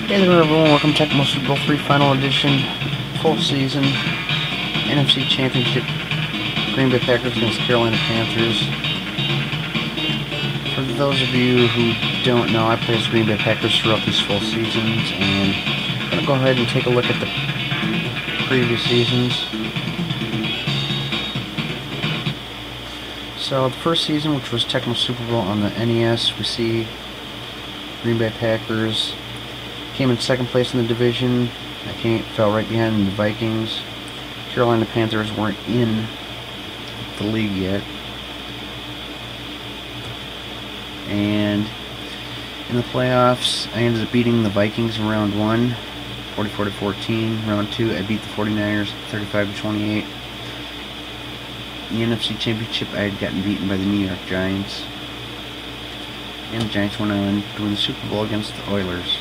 Hey there everyone, welcome to Tecmo Super Bowl III Final Edition, full season, NFC Championship, Green Bay Packers against Carolina Panthers. For those of you who don't know, I play as Green Bay Packers throughout these full seasons, and I'm going to go ahead and take a look at the previous seasons. So the first season, which was Tecmo Super Bowl on the NES, we see Green Bay Packers came in second place in the division. Fell right behind the Vikings. Carolina Panthers weren't in the league yet. And in the playoffs, I ended up beating the Vikings in round 1, 44-14. Round 2, I beat the 49ers 35-28. In the NFC Championship, I had gotten beaten by the New York Giants. And the Giants went on to win the Super Bowl against the Oilers.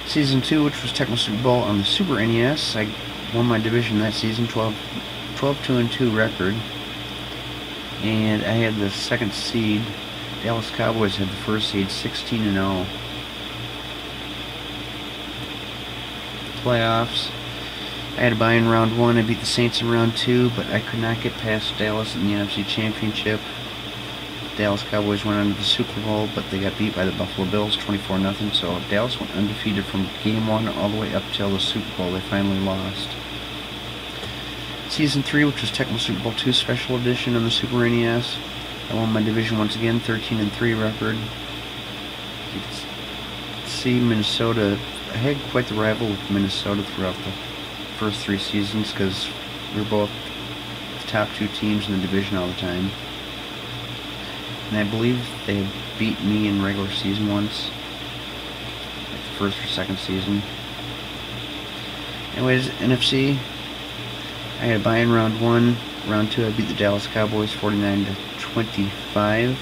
Season 2, which was Tecmo Super Bowl on the Super NES, I won my division that season, 12-2-2 record. And I had the second seed. Dallas Cowboys had the first seed, 16-0. Playoffs, I had a bye in round 1. I beat the Saints in round 2, but I could not get past Dallas in the NFC Championship. Dallas Cowboys went on to the Super Bowl, but they got beat by the Buffalo Bills 24-0, so Dallas went undefeated from game 1 all the way up till the Super Bowl. They finally lost. Season 3, which was Tecmo Super Bowl II Special Edition on the Super NES, I won my division once again, 13-3 record. You can see Minnesota, I had quite the rival with Minnesota throughout the first 3 seasons, because we were both the top 2 teams in the division all the time. And I believe they had beat me in regular season once, like the first or second season. Anyways, NFC, I had a bye in round 1. Round 2, I beat the Dallas Cowboys 49-25.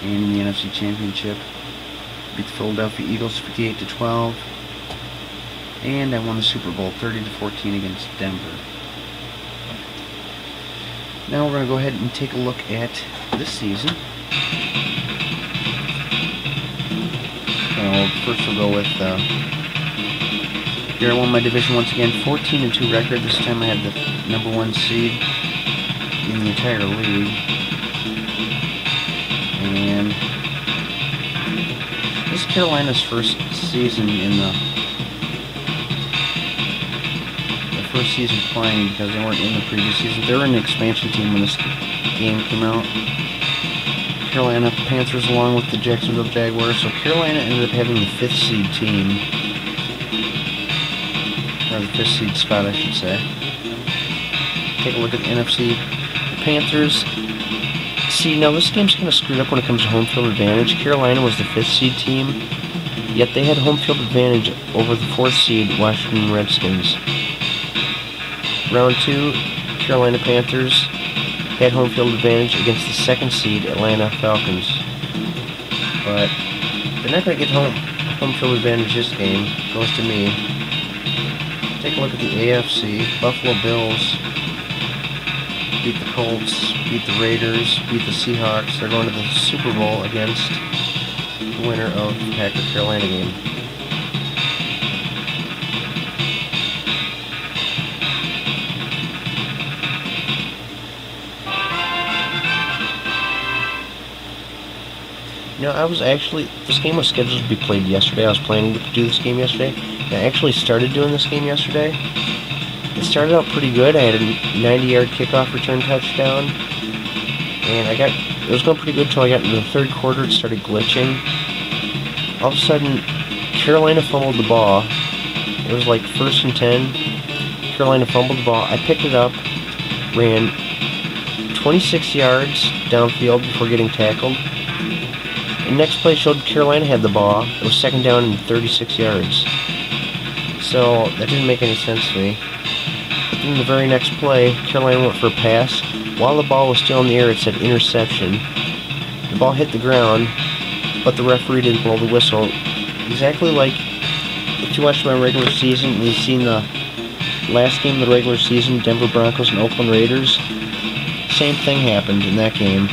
And in the NFC Championship, beat the Philadelphia Eagles 58-12. And I won the Super Bowl 30-14 against Denver. Now we're going to go ahead and take a look at this season. First we'll go with, here I won my division once again, 14-2 record. This time I had the #1 seed in the entire league. And this is Carolina's first season in the first season playing, because they weren't in the previous season. They were an expansion team when this game came out. Carolina Panthers along with the Jacksonville Jaguars. So Carolina ended up having the 5th seed team, or the 5th seed spot, I should say. Take a look at the NFC. The Panthers. See, now this game's kind of screwed up when it comes to home field advantage. Carolina was the 5th seed team, yet they had home field advantage over the 4th seed Washington Redskins. Round 2, Carolina Panthers had home field advantage against the 2nd seed Atlanta Falcons. But they're not going to get home field advantage this game. It goes to me. Take a look at the AFC. Buffalo Bills beat the Colts, beat the Raiders, beat the Seahawks. They're going to the Super Bowl against the winner of the Packer-Carolina game. You know, this game was scheduled to be played yesterday. I was planning to do this game yesterday. And I actually started doing this game yesterday. It started out pretty good. I had a 90-yard kickoff return touchdown. And it was going pretty good until I got into the 3rd quarter. It started glitching. All of a sudden, Carolina fumbled the ball. It was like 1st and 10. Carolina fumbled the ball. I picked it up, ran 26 yards downfield before getting tackled. The next play showed Carolina had the ball. It was 2nd down and 36 yards. So that didn't make any sense to me. But then the very next play, Carolina went for a pass. While the ball was still in the air, it said interception. The ball hit the ground, but the referee didn't blow the whistle. Exactly like if you watched my regular season and you've seen the last game of the regular season, Denver Broncos and Oakland Raiders, same thing happened in that game.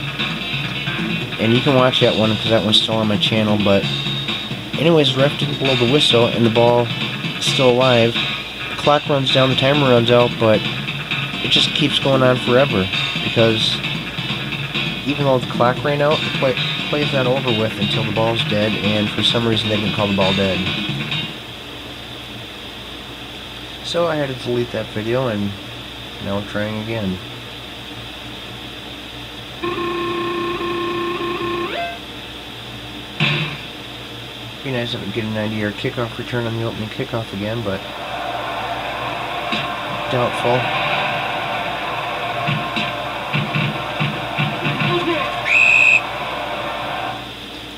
And you can watch that one because that one's still on my channel, but Anyways, the ref didn't blow the whistle, and the ball is still alive. The clock runs down, the timer runs out, but it just keeps going on forever, because even though the clock ran out, the play's not over with until the ball's dead, and for some reason they didn't call the ball dead. So I had to delete that video, and now I'm trying again. Be nice if we get a 90-yard kickoff return on the opening kickoff again, but doubtful.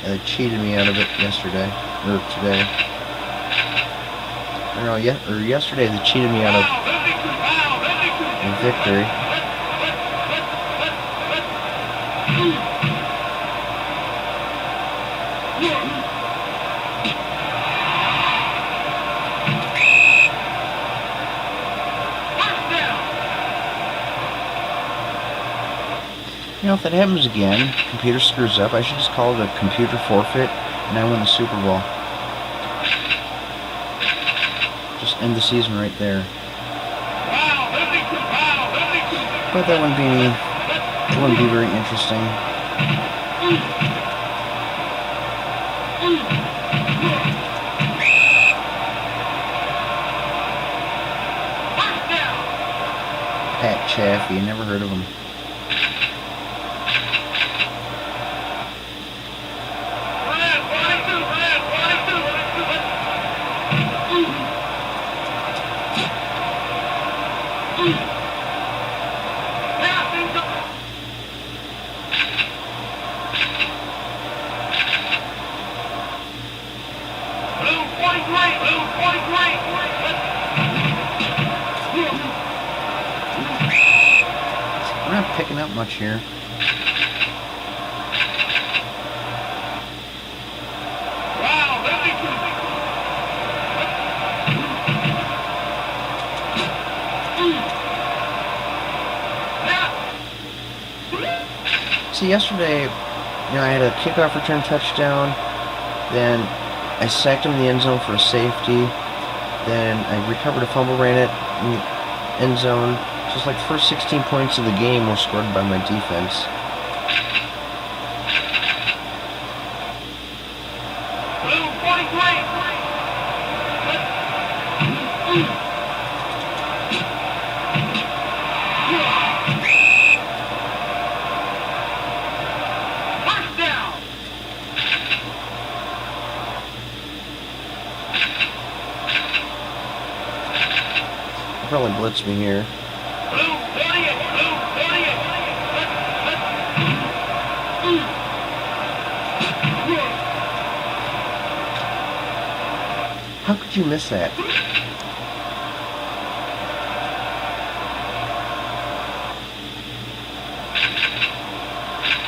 Yeah, they cheated me out of it yesterday, or today. I don't know, yesterday they cheated me out of a victory. You know, if that happens again, computer screws up, I should just call it a computer forfeit, and I win the Super Bowl. Just end the season right there. But that wouldn't be very interesting. Pat Chaffee, never heard of him. We're not picking up much here. See, yesterday, I had a kickoff return touchdown, then I sacked him in the end zone for a safety, then I recovered a fumble, ran it in the end zone. Just like the first 16 points of the game were scored by my defense. Probably blitz me here. How could you miss that?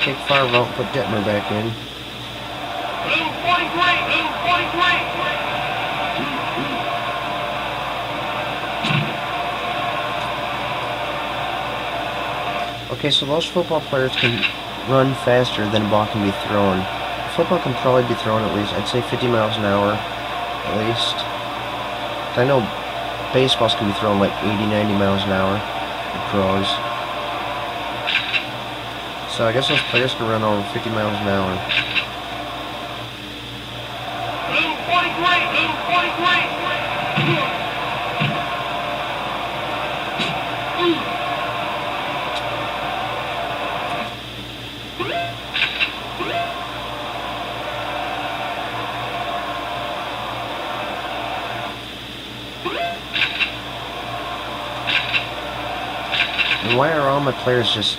Take Favre out, put Detmer back in. Okay, so those football players can run faster than a ball can be thrown. Football can probably be thrown at least, I'd say 50 miles an hour, at least. I know baseballs can be thrown like 80, 90 miles an hour, the pros. So I guess those players can run over 50 miles an hour. And why are all my players just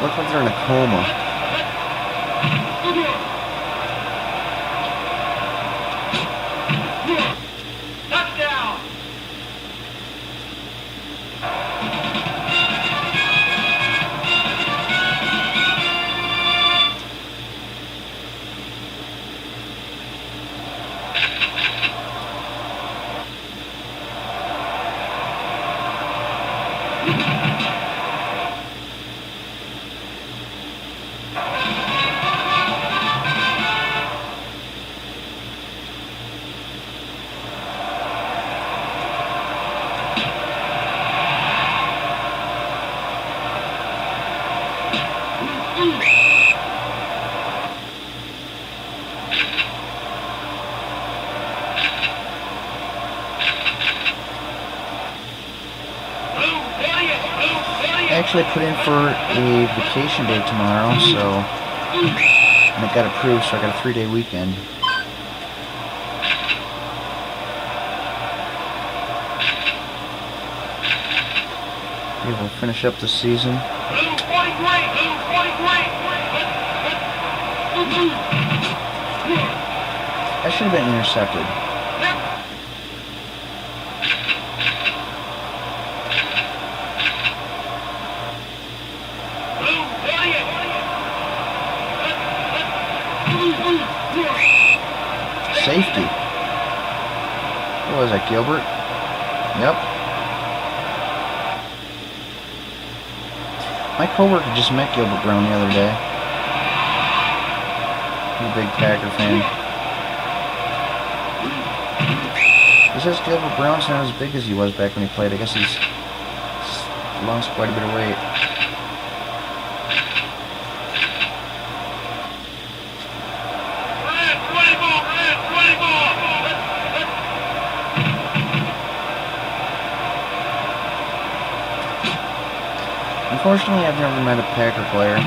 look like they're in a coma? actually put in for a vacation day tomorrow, so, and it got approved, so I got a 3-day weekend. Maybe we'll finish up the season. That should have been intercepted. Safety. What was that, Gilbert? Yep. My coworker just met Gilbert Brown the other day. He's a big Packer fan. He says Gilbert Brown's not as big as he was back when he played. I guess he's lost quite a bit of weight. Unfortunately, I've never met a Packer player.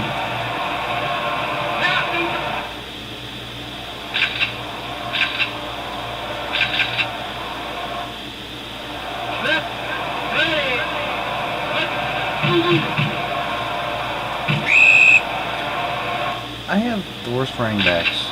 I have the worst running backs.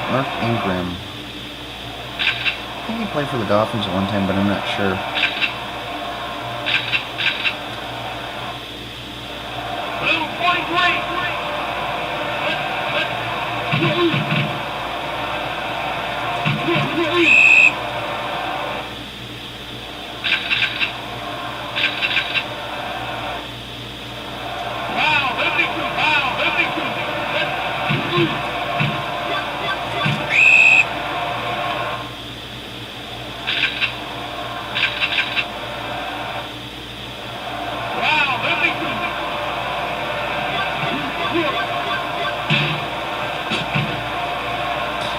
Mark Ingram. I think he played for the Dolphins at one time, but I'm not sure.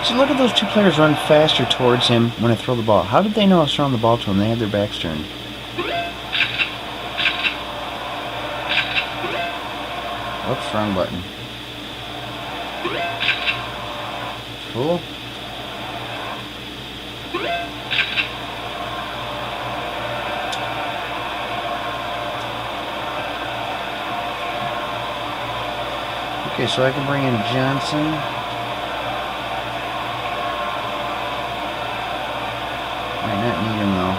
So look at those two players run faster towards him when I throw the ball. How did they know I was throwing the ball to him? They had their backs turned. Oops, wrong button. Cool. Okay, so I can bring in Johnson. Might not need him though.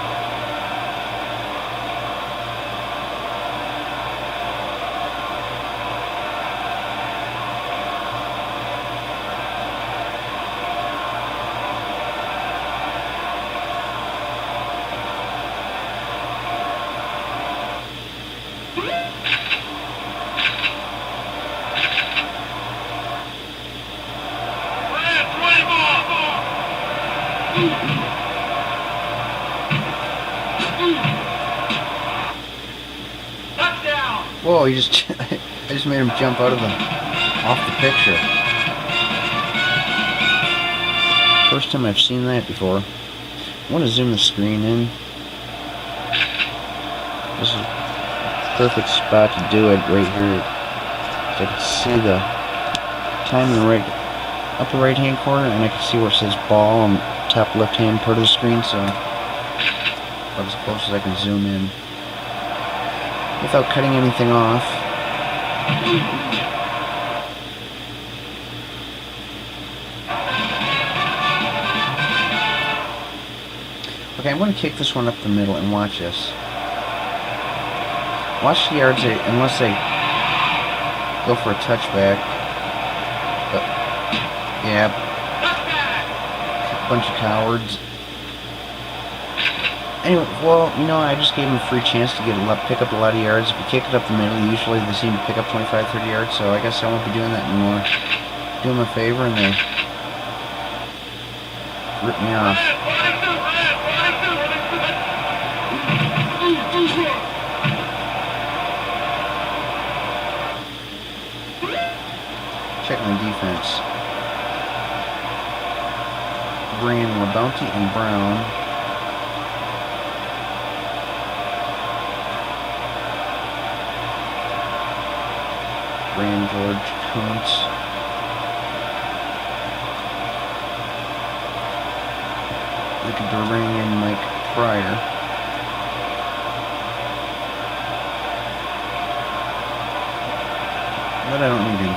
Whoa, he just I just made him jump off the picture. First time I've seen that before. I want to zoom the screen in. This is a perfect spot to do it right here. So I can see the time in the upper right hand corner, and I can see where it says ball on the top left hand part of the screen, so about as close as I can zoom in without cutting anything off. Okay, I'm going to kick this one up the middle and watch this. Watch the yards, unless they go for a touchback. But, yeah, a bunch of cowards. Anyway, well, you know, I just gave them a free chance to pick up a lot of yards. If you kick it up the middle, usually they seem to pick up 25, 30 yards, so I guess I won't be doing that anymore. Do them a favor, and they Rip me off. Check my defense. Bring in LaBounty and Brown. Bring in George Kuntz. Looking to bring in Mike Pryor. But I don't need him.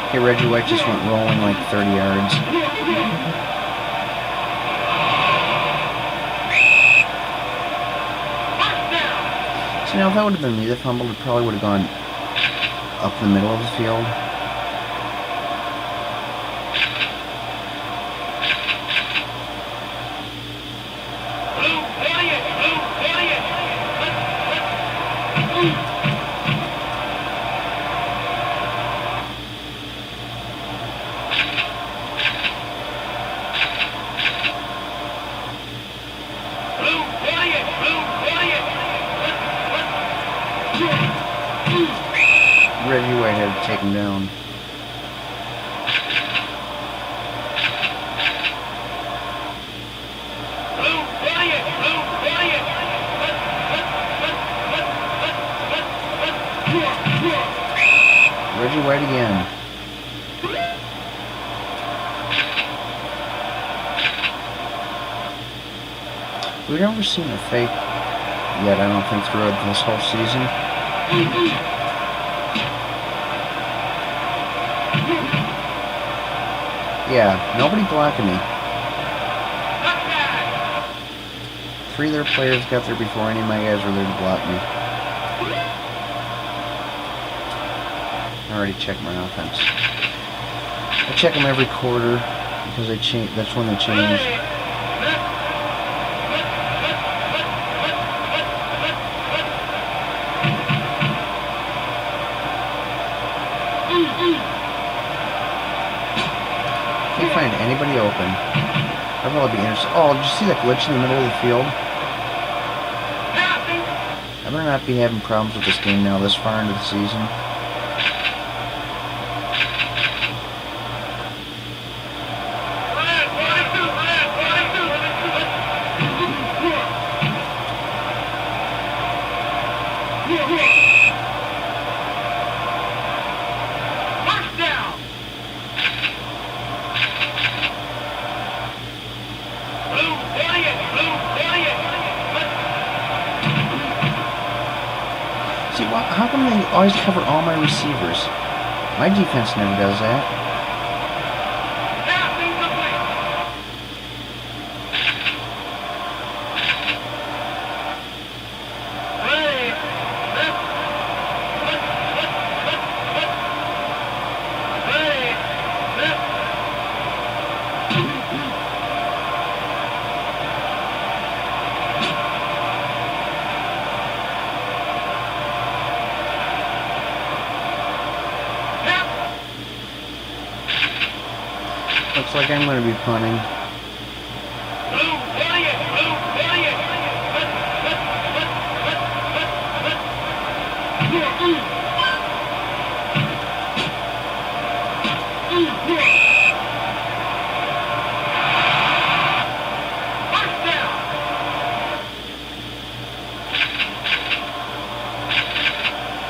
Okay, Reggie White just went rolling like 30 yards. So now if that would have been me that fumbled, it probably would have gone up the middle of the field. Reggie White had to take him down. Reggie White again. We've never seen a fake yet, I don't think, throughout this whole season. Yeah, nobody blocking me. 3 of their players got there before any of my guys were there to block me. I already checked my offense. I check them every quarter because they change. That's when they change. Can't find anybody open. I'd probably be interested. Oh, did you see that glitch in the middle of the field? I better not be having problems with this game now this far into the season. See, how come they always cover all my receivers? My defense never does that. Looks like I'm going to be punting.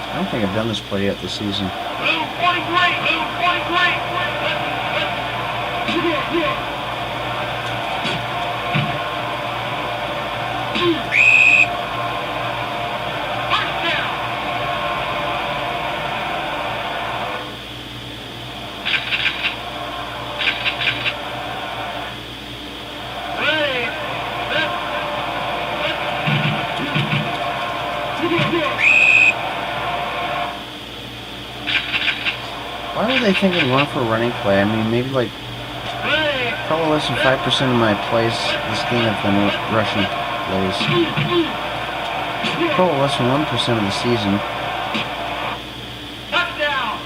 I don't think I've done this play yet this season. Why were they thinking run for a running play? I mean, maybe like Probably less than 5% of my plays this game have been rushing plays. Probably less than 1% of the season. Touchdown!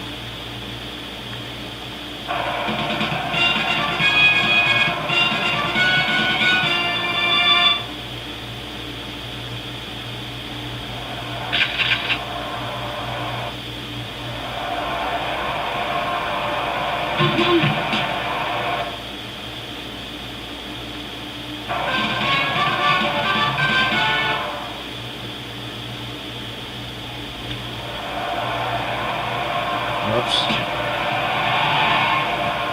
Whoops.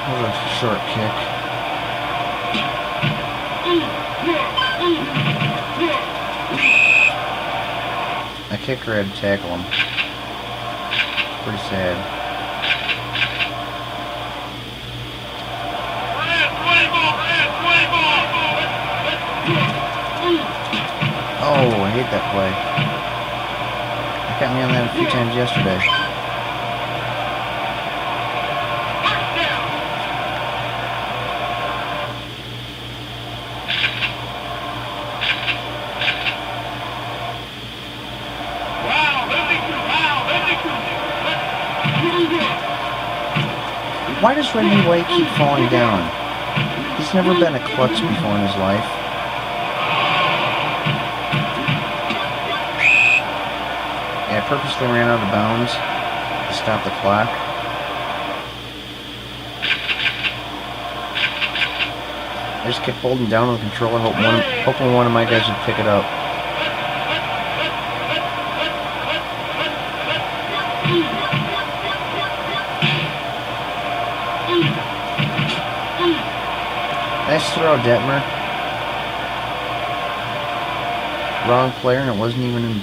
That was a short kick. My kicker had to tackle him. It's pretty sad. Oh, I hate that play. They got me on that a few times yesterday. Why does Reggie White keep falling down? He's never been a klutz before in his life. Yeah, I purposely ran out of bounds to stop the clock. I just kept holding down on the controller, hoping one of my guys would pick it up. Nice throw, Detmer. Wrong player, and it wasn't even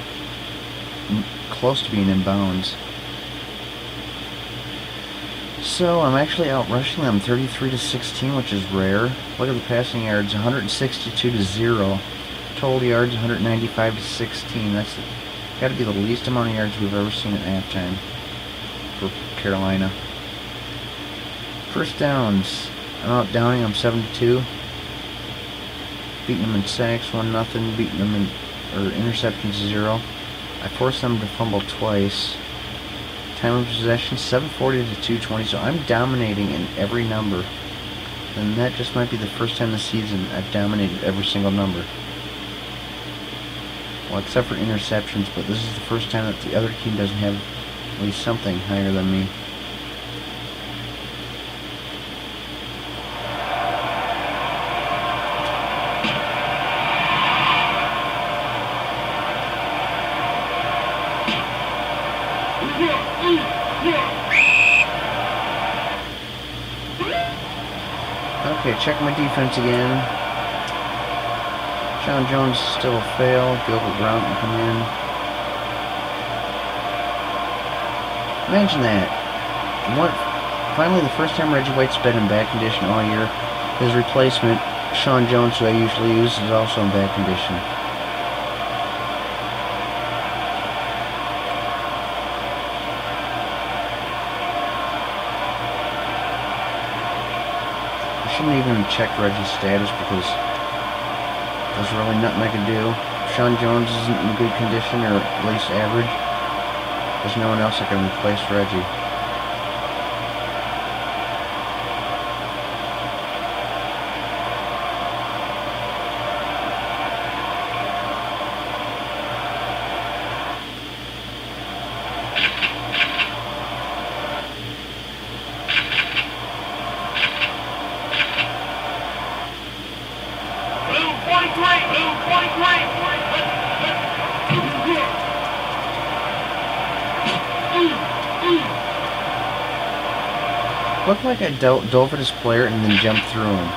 close to being in bounds. So I'm actually out rushing them 33-16, which is rare. Look at the passing yards, 162-0. Total yards, 195-16. That's got to be the least amount of yards we've ever seen at halftime for Carolina. First downs. I'm out downing them 7-2. Beating them in sacks 1-0. Beating them in interceptions 0. I forced them to fumble twice. Time of possession 740-220. So I'm dominating in every number, and that just might be the first time this season I've dominated every single number. Well, except for interceptions, but this is the first time that the other team doesn't have at least something higher than me. Okay, check my defense again. Sean Jones still a fail. Gilbert Brown can come in. Imagine that. Finally, the first time Reggie White's been in bad condition all year. His replacement, Sean Jones, who I usually use, is also in bad condition. I shouldn't even check Reggie's status because there's really nothing I can do. If Sean Jones isn't in good condition, or at least average, there's no one else that can replace Reggie. Looked like I dove at his player and then jumped through him.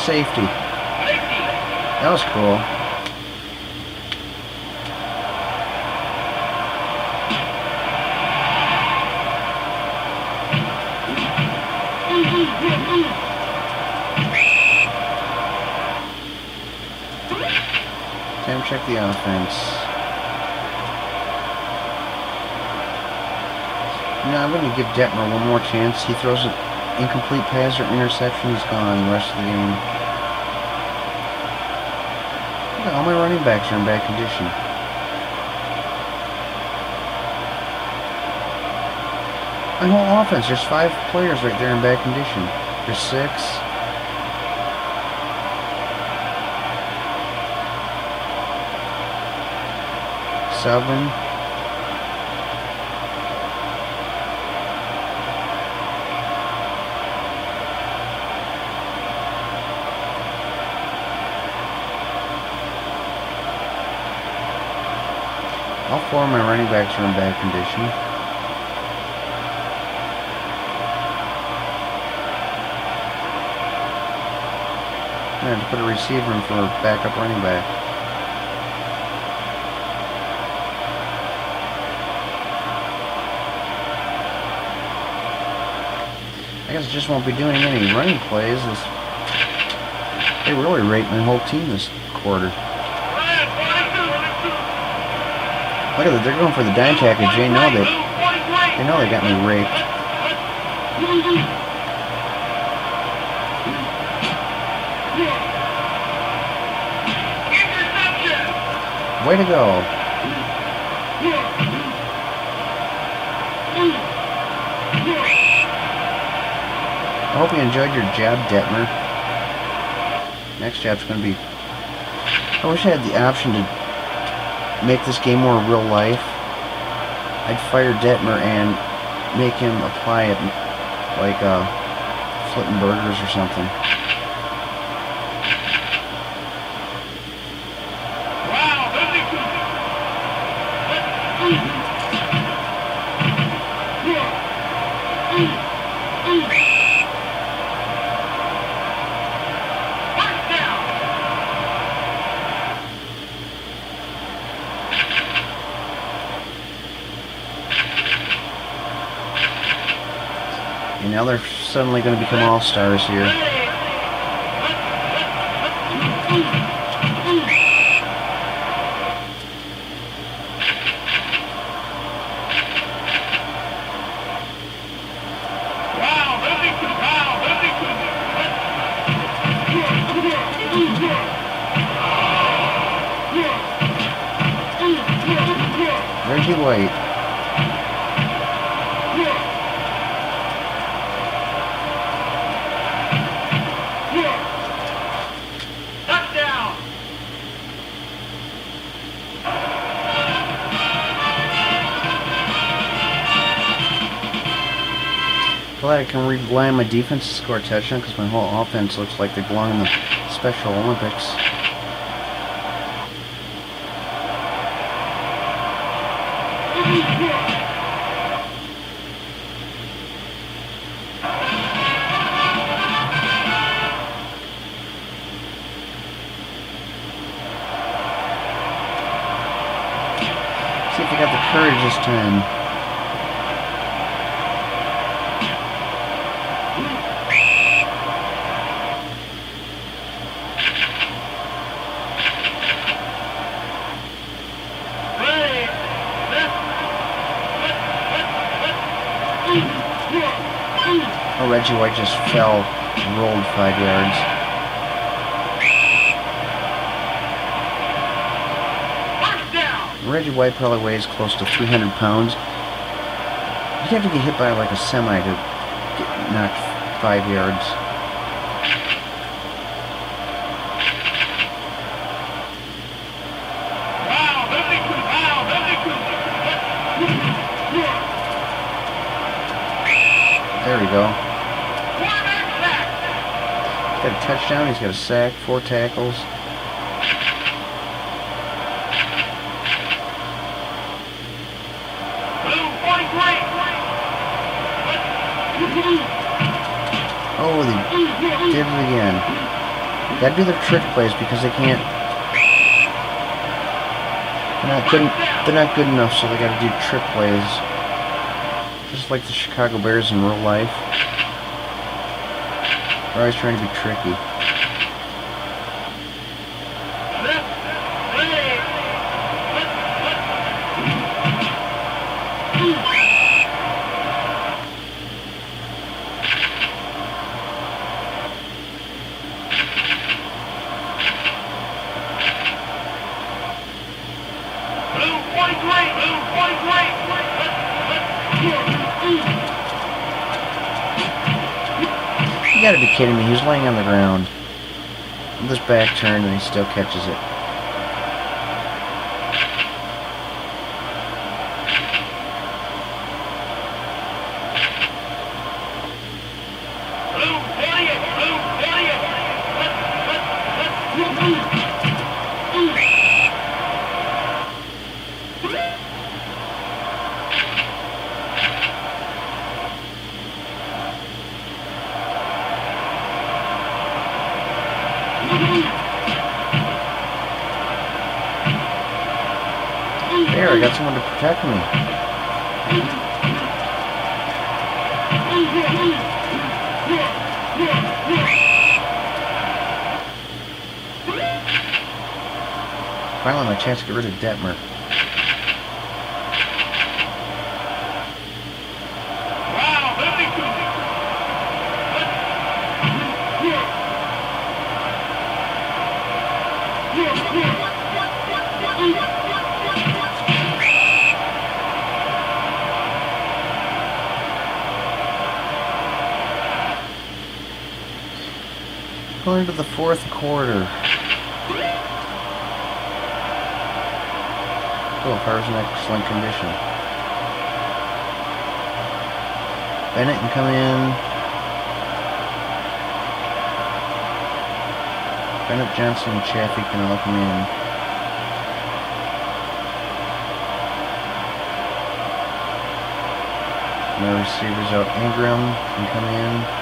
Safety. That was cool. Time to check the offense. No, I'm going to give Detmer one more chance. He throws an incomplete pass or interception, he's gone the rest of the game. Look, all my running backs are in bad condition. My whole offense, there's 5 players right there in bad condition. There's 6. 7. All 4 of my running backs are in bad condition. I had to put a receiver in for a backup running back. I guess I just won't be doing any running plays. They really raped my whole team this quarter. Look at that, they're going for the dime package. They know they got me raped. Way to go. I hope you enjoyed your job, Detmer. Next job's going to be... I wish I had the option to make this game more real life. I'd fire Detmer and make him apply it like flipping burgers or something. And now they're suddenly going to become all-stars here. Reggie White. Glad I can rely on my defense to score a touchdown because my whole offense looks like they belong in the Special Olympics. See if I got the courage this time. Oh, Reggie White just fell, rolled 5 yards. Reggie White probably weighs close to 300 pounds. You'd have to get hit by like a semi to get knocked 5 yards. There we go. He's got a touchdown, he's got a sack, 4 tackles. Oh, they did it again. Gotta do their trick plays because they can't. They're not good enough, so they gotta do trick plays. Just like the Chicago Bears in real life. They're always trying to be tricky. You gotta be kidding me, he was laying on the ground. With his back turned and he still catches it. There, I got someone to protect me. Finally, my chance to get rid of Detmer. Going into the fourth quarter. Oh, car's in excellent condition. Bennett can come in. Bennett, Johnson, and Chaffee can all come in. No receivers out. Ingram can come in.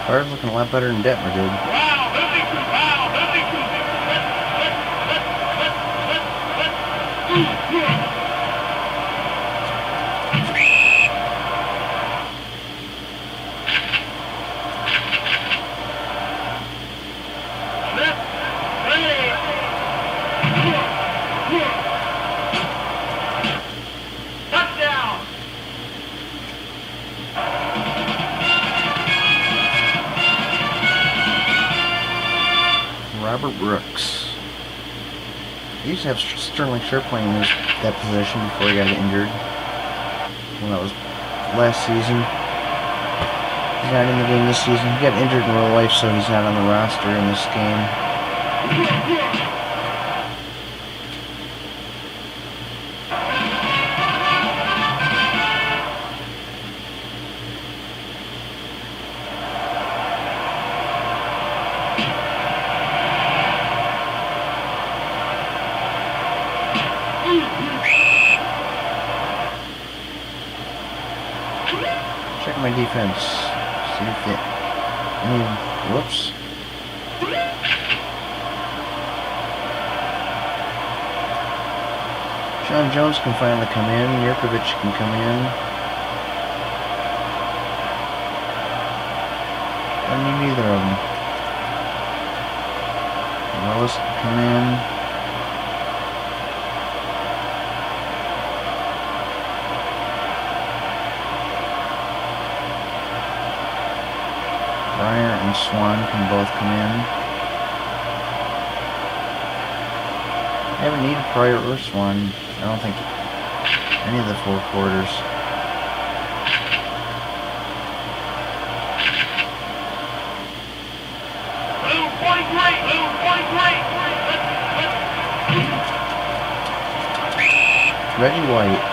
Car's looking a lot better than Detmer did. Robert Brooks. He used to have Sterling Sharp playing that position before he got injured. Well, that was last season. He's not in the game this season. He got injured in real life, so he's not on the roster in this game. Check my defense. See if it. Whoops. Sean Jones can finally come in. Yurkovich can come in. I need neither of them. Wallace can come in. Breyer and Swan can both come in. I haven't needed Pryor or Swan. I don't think any of the four quarters. Reggie White.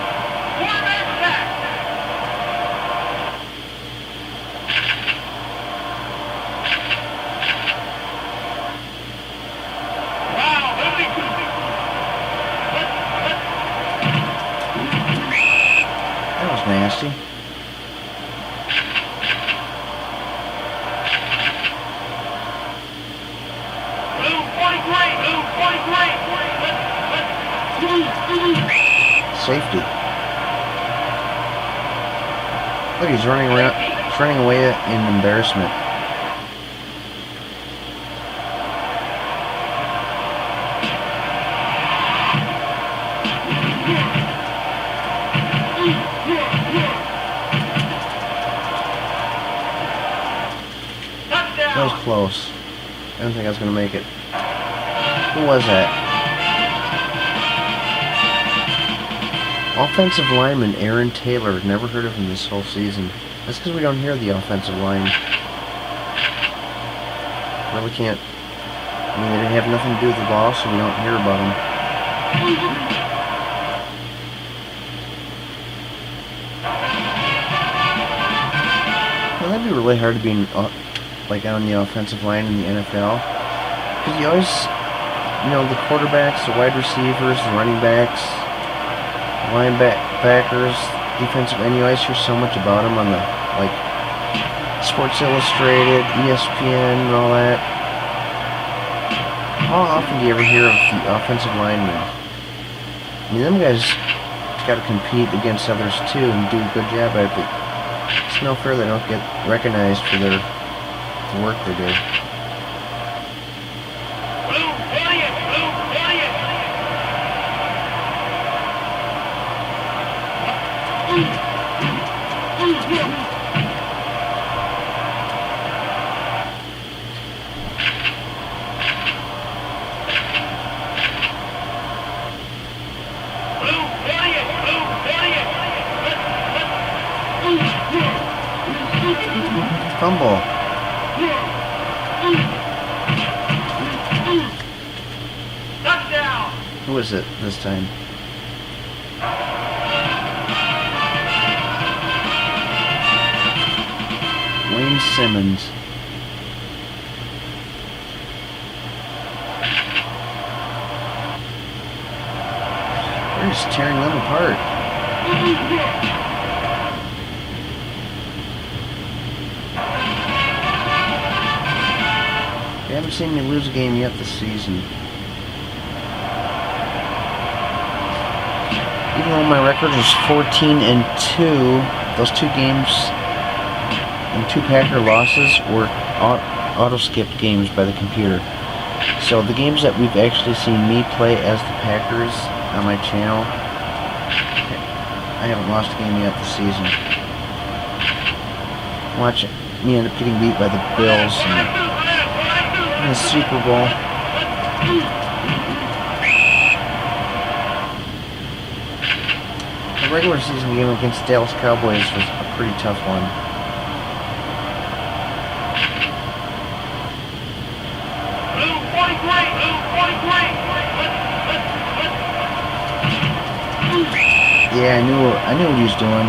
Nasty. Safety. Look, he's running around. He's running away in embarrassment. That was close. I didn't think I was going to make it. Who was that? Offensive lineman Aaron Taylor. Never heard of him this whole season. That's because we don't hear the offensive line. Really can't. I mean, they have nothing to do with the ball, so we don't hear about them. Well, that'd be really hard to be like on the offensive line in the NFL, because you always, you know, the quarterbacks, the wide receivers, the running backs, linebackers, defensive end, you always hear so much about them on the, like, Sports Illustrated, ESPN, and all that. How often do you ever hear of the offensive linemen? I mean, them guys got to compete against others too and do a good job at it, but it's no fair they don't get recognized for the work they do. Fumble. Who is it this time? Wayne Simmons. They're just tearing them apart. I haven't seen me lose a game yet this season. Even though my record is 14-2, those two games and two Packer losses were auto-skipped games by the computer. So the games that we've actually seen me play as the Packers on my channel, I haven't lost a game yet this season. Watch me end up getting beat by the Bills in the Super Bowl. The regular season game against the Dallas Cowboys was a pretty tough one. Yeah, I knew what he was doing.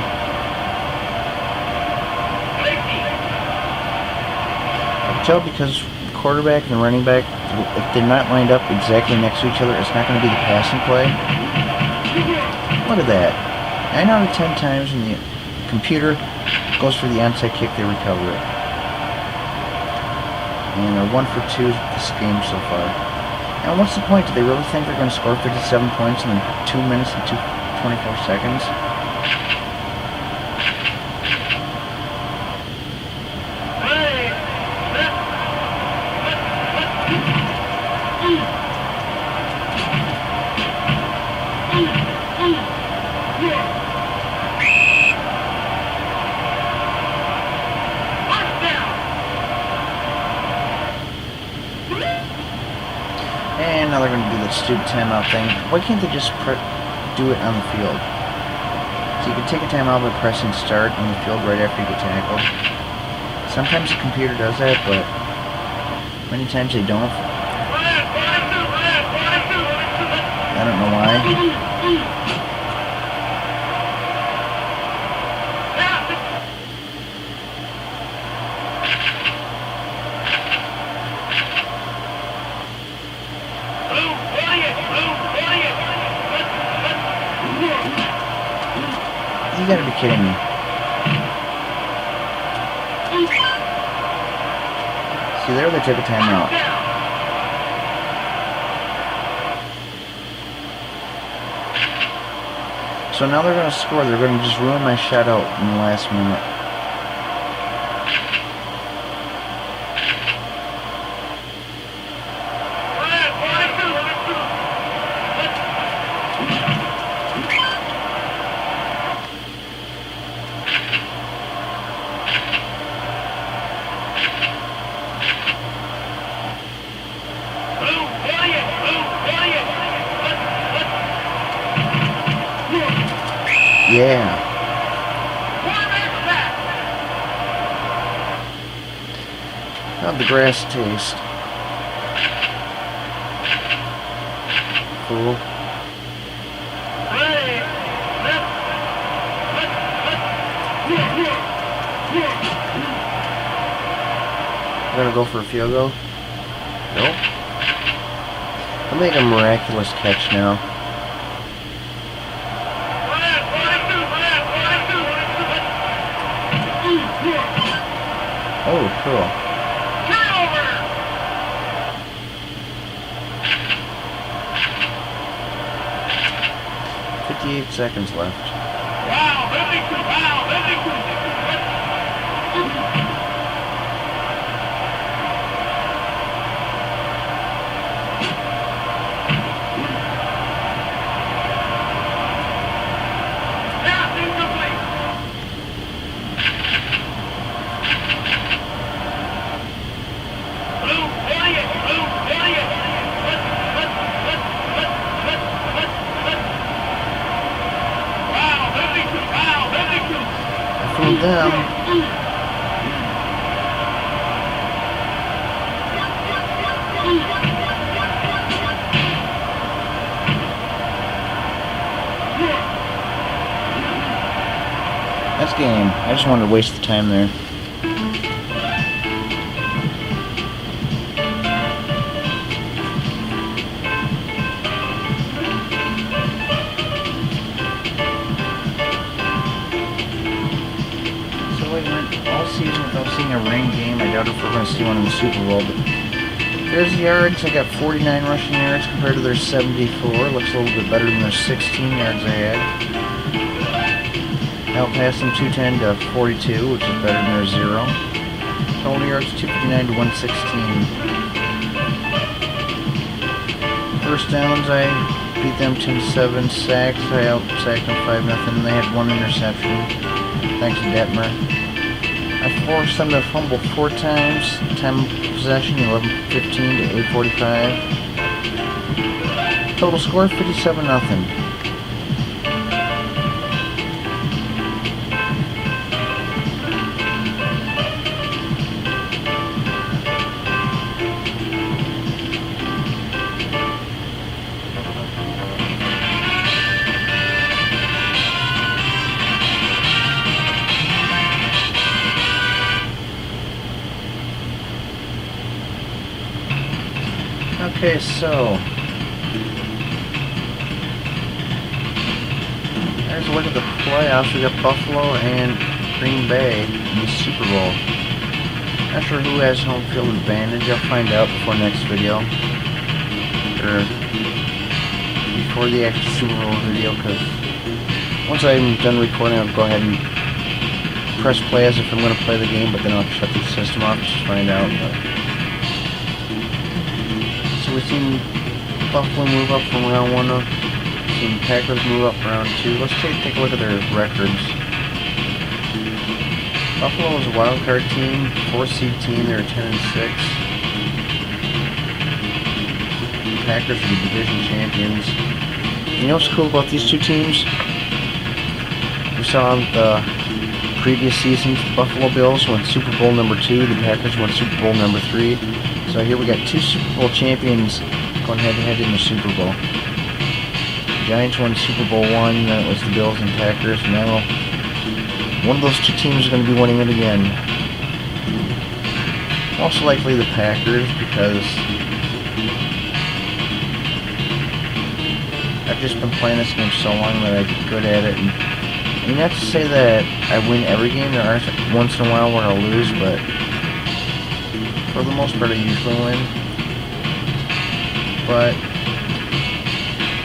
I could tell because the quarterback and the running back, if they're not lined up exactly next to each other, it's not going to be the passing play. Look at that. 9 out of 10 times when the computer goes for the onside kick, they recover it. And they're 1 for 2 this game so far. And what's the point? Do they really think they're going to score 57 points in 2 minutes and 24 seconds? And now they're going to do that stupid timeout thing. Why can't they just do it on the field? So you can take a timeout by pressing start on the field right after you get tackled. Sometimes the computer does that, but many times they don't. I don't know why. You gotta be kidding me. See there, they took a timeout. So now they're gonna score. They're gonna just ruin my shutout in the last minute. Yeah. How'd the grass taste? Cool. I'm gonna go for a field goal. Nope. I'll make a miraculous catch now. Oh, cool. 58 seconds left. From them. That's game. I just wanted to waste the time there. All season without seeing a rain game. I doubt if we're going to see one in the Super Bowl, but there's the yards. I got 49 rushing yards compared to their 74. Looks a little bit better than their 16 yards I had. Outpassed them 210 to 42, which is better than their 0. Total yards 259 to 116. First downs, I beat them 10-7. Sacks, I out-sacked them 5-0, and they had 1 interception. Thanks to Detmer. I forced them to fumble 4 times. Time of possession 11-15 to 8:45. Total score 57-0. Okay, so there's a look at the playoffs. We got Buffalo and Green Bay in the Super Bowl. Not sure who has home field advantage. I'll find out before next video. or before the actual Super Bowl video, because once I'm done recording, I'll go ahead and press play as if I'm going to play the game, but then I'll shut the system off just to find out. So we've seen Buffalo move up from round 1 up. We've seen Packers move up round 2. Let's take a look at their records. Buffalo was a wild card team, 4-seed team. They were 10-6. The Packers are the division champions. You know what's cool about these two teams? We saw the previous seasons, the Buffalo Bills won Super Bowl number 2, the Packers won Super Bowl number 3. So here we got 2 Super Bowl champions going head-to-head in the Super Bowl. The Giants won Super Bowl 1, then it was the Bills and Packers. Now, one of those two teams is going to be winning it again. Most likely the Packers, because I've just been playing this game so long that I get good at it. And I mean, not to say that I win every game. There are once in a while where I'll lose, but for the most part I usually win. But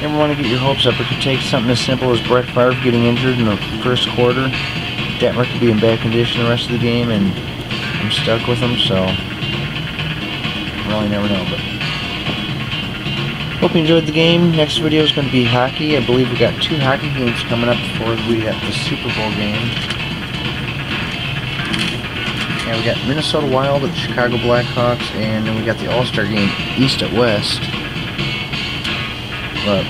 never want to get your hopes up. It could take something as simple as Brett Favre getting injured in the first quarter. Detmer could be in bad condition the rest of the game, and I'm stuck with him, so really never know. But hope you enjoyed the game. Next video is going to be hockey. I believe we got 2 hockey games coming up before we got the Super Bowl game. Yeah, we got Minnesota Wild at the Chicago Blackhawks, and then we got the All-Star game East at West. But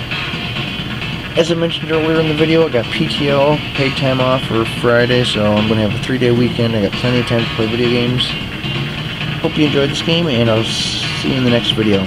as I mentioned earlier in the video, I got PTO, paid time off for Friday, so I'm going to have a 3-day weekend. I got plenty of time to play video games. Hope you enjoyed this game, and I'll see you in the next video.